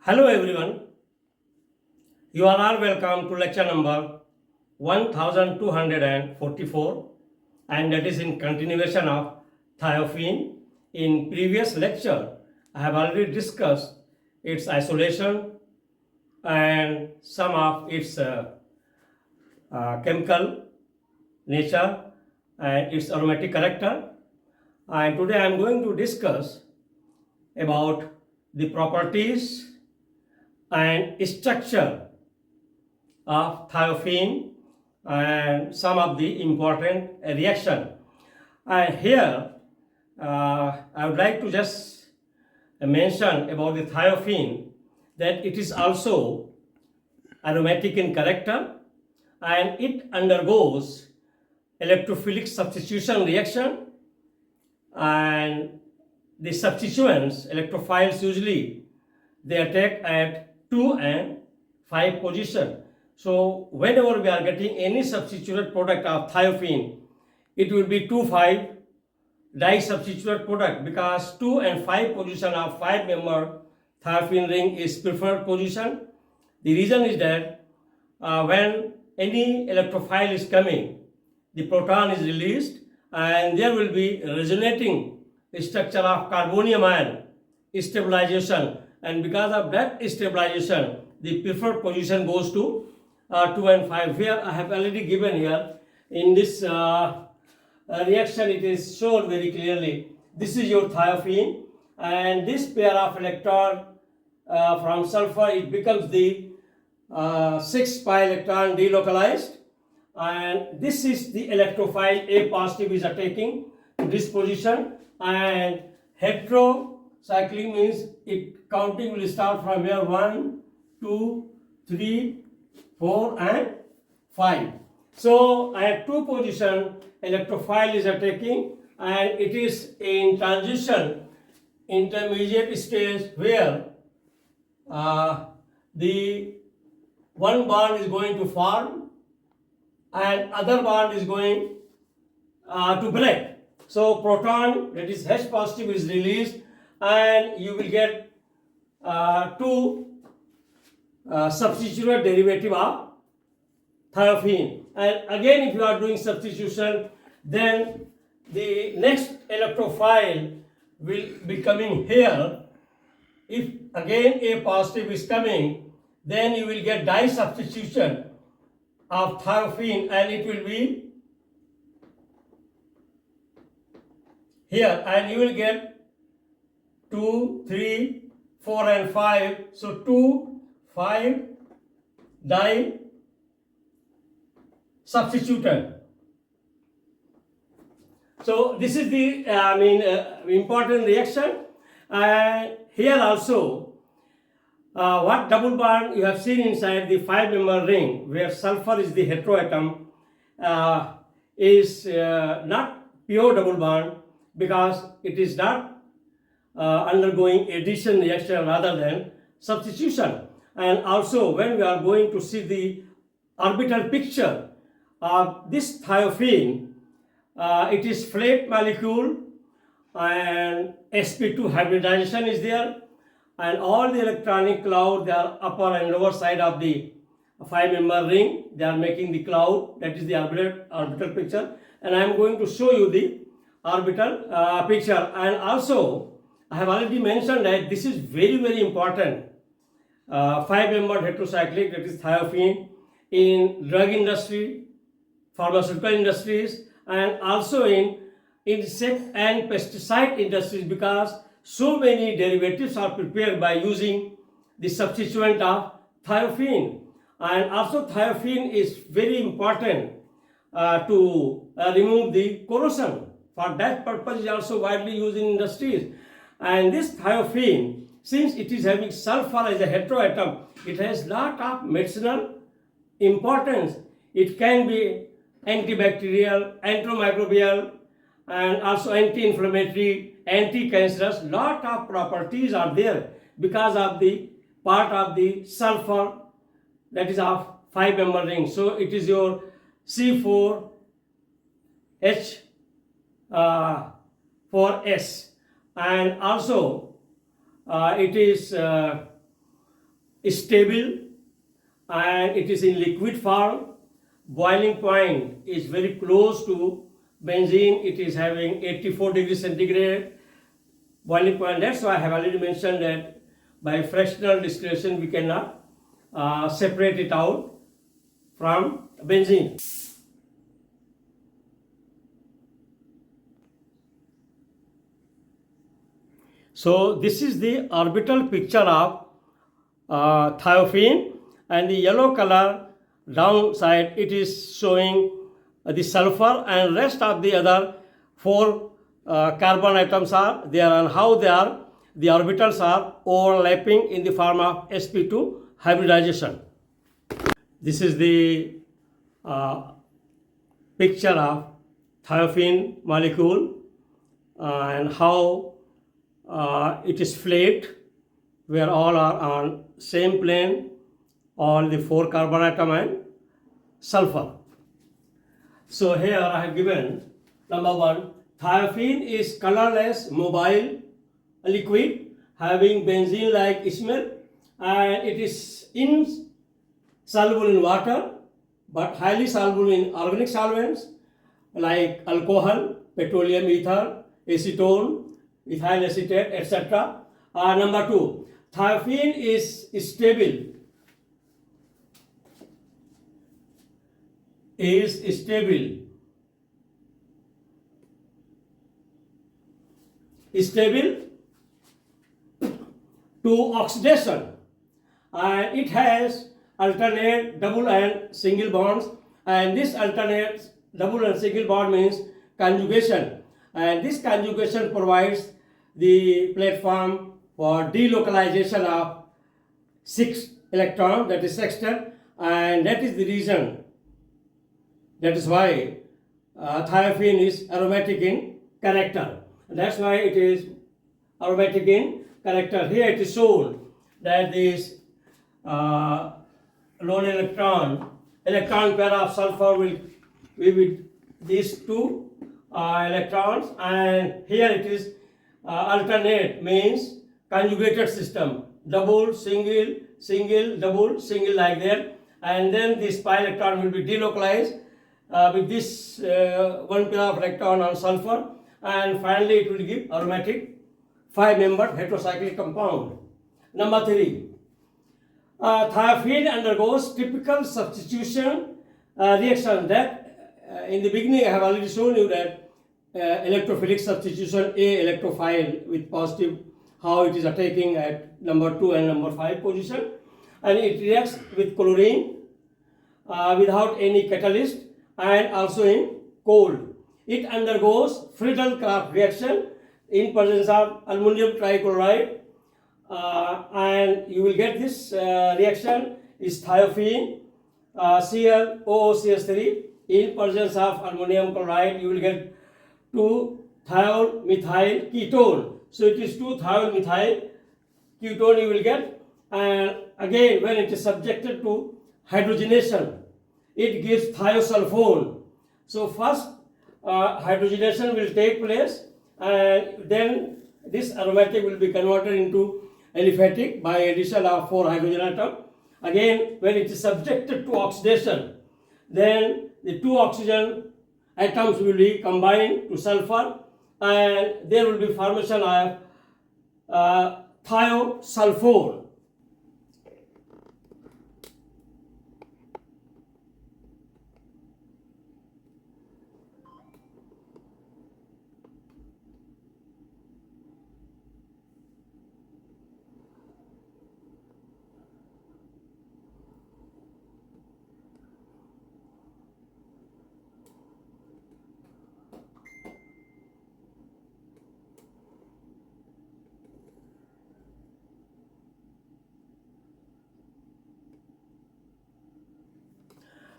Hello everyone, you are all welcome to lecture number 1244 and that is in continuation of Thiophene. In previous lecture, I have already discussed its isolation and some of its chemical nature and its aromatic character, and today I am going to discuss about the properties and structure of thiophene and some of the important reaction. And here I would like to just mention about the thiophene that it is also aromatic in character and it undergoes electrophilic substitution reaction, and the substituents electrophiles usually they attack at 2 and 5 position. So whenever we are getting any substituted product of thiophene, it will be 2,5 disubstituted product, because 2 and 5 position of 5 member thiophene ring is preferred position. The reason is that when any electrophile is coming, the proton is released and there will be resonating structure of carbonium ion stabilization, and because of that stabilization the preferred position goes to 2 and 5. Here I have already given here in this reaction, it is shown very clearly. This is your thiophene, and this pair of electron from sulfur, it becomes the 6 pi electron delocalized, and this is the electrophile A positive is attacking to this position, and heterocyclic means it counting will start from here 1, 2, 3, 4 and 5. So at 2 position electrophile is attacking and it is in transition intermediate stage where the one bond is going to form and other bond is going to break. So proton, that is H positive, is released and you will get 2 substituted derivative of thiophene. And again if you are doing substitution, then the next electrophile will be coming here. If again A positive is coming, then you will get disubstitution of thiophene and it will be here, and you will get 2, 3, 4 and 5. So 2, 5 di substituted. So this is the important reaction. And here also what double bond you have seen inside the 5 member ring where sulfur is the heteroatom is not pure double bond, because it is not undergoing addition reaction rather than substitution. And also when we are going to see the orbital picture of this thiophene, it is flat molecule and sp2 hybridization is there, and all the electronic cloud, they are upper and lower side of the 5 member ring, they are making the cloud, that is the orbital picture, and I am going to show you the orbital picture. And also I have already mentioned that this is very important 5 membered heterocyclic, that is thiophene, in drug industry, pharmaceutical industries, and also in insect and pesticide industries, because so many derivatives are prepared by using the substituent of thiophene. And also thiophene is very important to remove the corrosion. For that purpose is also widely used in industries. And this thiophene, since it is having sulfur as a heteroatom, it has lot of medicinal importance. It can be antibacterial, antimicrobial, and also anti-inflammatory, anti-cancerous. Lot of properties are there because of the part of the sulfur that is of 5 member ring. So it is your C4H 4S, and also it is stable and it is in liquid form. Boiling point is very close to benzene. It is having 84 degrees centigrade boiling point. That's why I have already mentioned that by fractional distillation we cannot separate it out from benzene. So this is the orbital picture of thiophene, and the yellow color downside it is showing the sulfur, and rest of the other four carbon atoms are there, and how they are, the orbitals are overlapping in the form of sp2 hybridization. This is the picture of thiophene molecule and how it is flat, where all are on same plane, all the four carbon atom and sulfur. So here I have given number one, thiophene is colorless mobile liquid having benzene like smell, and it is insoluble in water but highly soluble in organic solvents like alcohol, petroleum, ether, acetone, ethyl acetate, etc. Number two, thiophene is stable. Stable to oxidation, and it has alternate double and single bonds, and this alternate double and single bond means conjugation, and this conjugation provides the platform for delocalization of 6 electron, that is sextet, and that is the reason, that is why thiophene is aromatic in character. That's why it is aromatic in character. Here it is shown that this lone electron pair of sulfur will be with these two electrons, and here it is alternate, means conjugated system, double, single, single, double, single, like that, and then this pi electron will be delocalized with this one pair of electron on sulfur, and finally it will give aromatic 5-membered heterocyclic compound. Number 3, thiophene undergoes typical substitution reaction. That in the beginning I have already shown you that electrophilic substitution, A electrophile with positive, how it is attacking at number 2 and number 5 position, and it reacts with chlorine without any catalyst and also in cold. It undergoes Friedel Craft reaction in presence of aluminum trichloride, and you will get this reaction is thiophene ClOOCH3 in presence of aluminum chloride. You will get 2-thiol methyl ketone. So it is 2-thiol methyl ketone you will get, and again when it is subjected to hydrogenation it gives thiosulphone. So first hydrogenation will take place, and then this aromatic will be converted into aliphatic by addition of 4 hydrogen atom. Again when it is subjected to oxidation, then the 2 oxygen atoms will be combined to sulfur, and there will be formation of thiosulphone.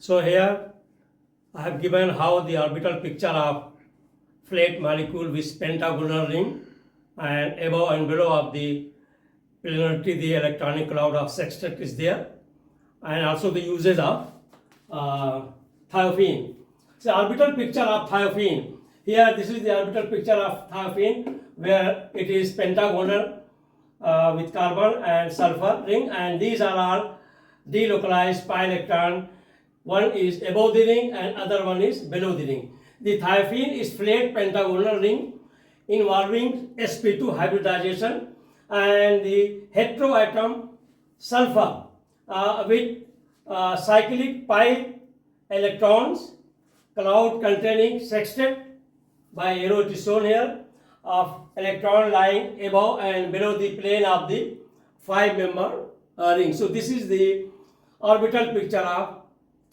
So here I have given how the orbital picture of flat molecule with pentagonal ring, and above and below of the planarity the electronic cloud of sextet is there, and also the uses of thiophene. So orbital picture of thiophene. Here this is the orbital picture of thiophene, where it is pentagonal with carbon and sulfur ring, and these are all delocalized pi electron. One is above the ring and other one is below the ring. The thiophene is flat pentagonal ring involving sp2 hybridization, and the heteroatom sulfur with cyclic pi electrons, cloud containing sextet by arrow it is shown here of electron lying above and below the plane of the 5-member ring. So this is the orbital picture of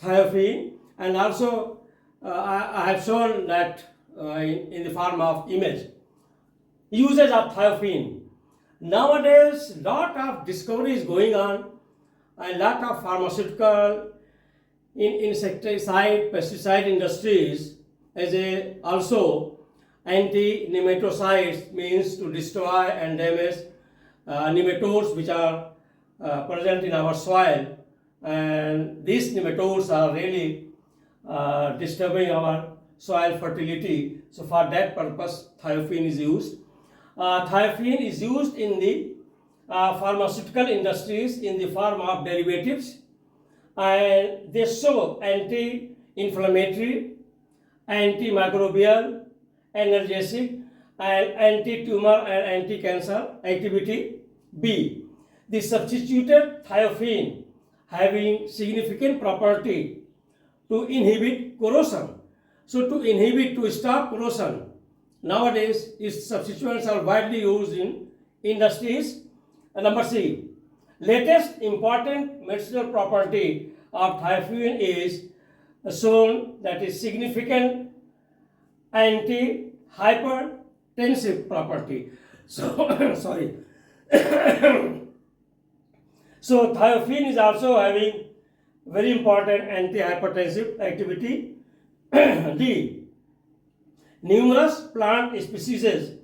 thiophene, and also I have shown that in the form of image. Uses of thiophene. Nowadays, lot of discovery is going on, and lot of pharmaceutical, insecticide, pesticide industries as a also anti-nematicides, means to destroy and damage nematodes which are present in our soil, and these nematodes are really disturbing our soil fertility. So for that purpose thiophene is used. Thiophene is used in the pharmaceutical industries in the form of derivatives, and they show anti-inflammatory, antimicrobial, analgesic, and anti-tumor and anti-cancer activity. B. The substituted thiophene having significant property to inhibit corrosion. So to stop corrosion, nowadays its substituents are widely used in industries. Number C. Latest important medicinal property of thiophene is shown, that is significant anti-hypertensive property. So sorry. So thiophene is also having very important anti-hypertensive activity. D. Numerous plant species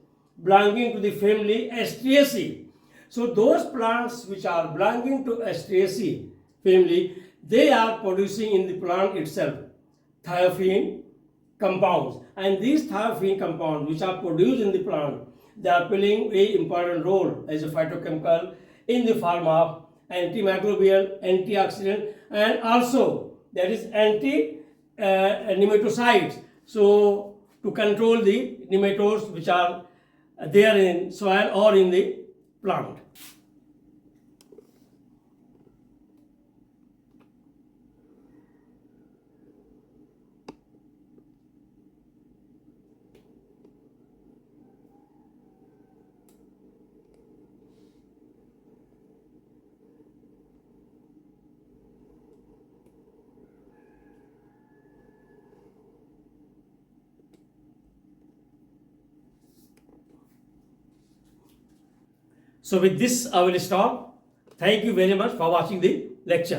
belonging to the family Asteraceae. So those plants which are belonging to Asteraceae family, they are producing in the plant itself thiophene compounds, and these thiophene compounds which are produced in the plant, they are playing a important role as a phytochemical in the form of antimicrobial, antioxidant, and also that is nematicides. So to control the nematodes which are there in soil or in the plant. So with this I will stop. Thank you very much for watching the lecture.